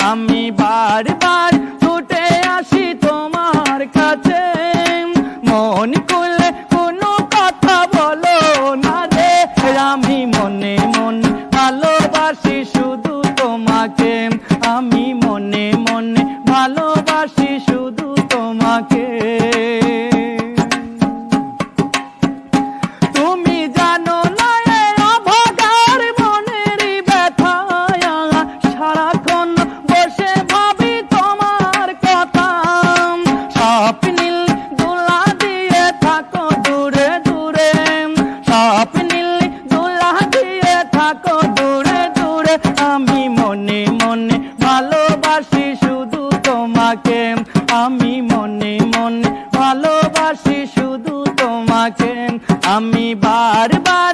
আমি বারবার ছুটে আসি তোমার কাছে, মন খুলে কোনো কথা বলো না রে। আমি মনে মনে ভালোবাসি শুধু তোমাকে, আমি মনে মনে ভালোবাসি শুধু তোমাকে। তুমি জানো না এ অভাগার মনেরই ব্যথা, সারাক্ষণ বসে ভাবি তোমার কথা। স্বপ্নিল দোলা দিয়ে থাকো দূরে দূরে, স্বপ্নিল দোলা দিয়ে থাকো দূরে দূরে। আমি মনে মনে ভালোবাসি শুধু তোমাকে, আমি মনে মনে ভালোবাসি শুধু তোমাকে। আমি বারবার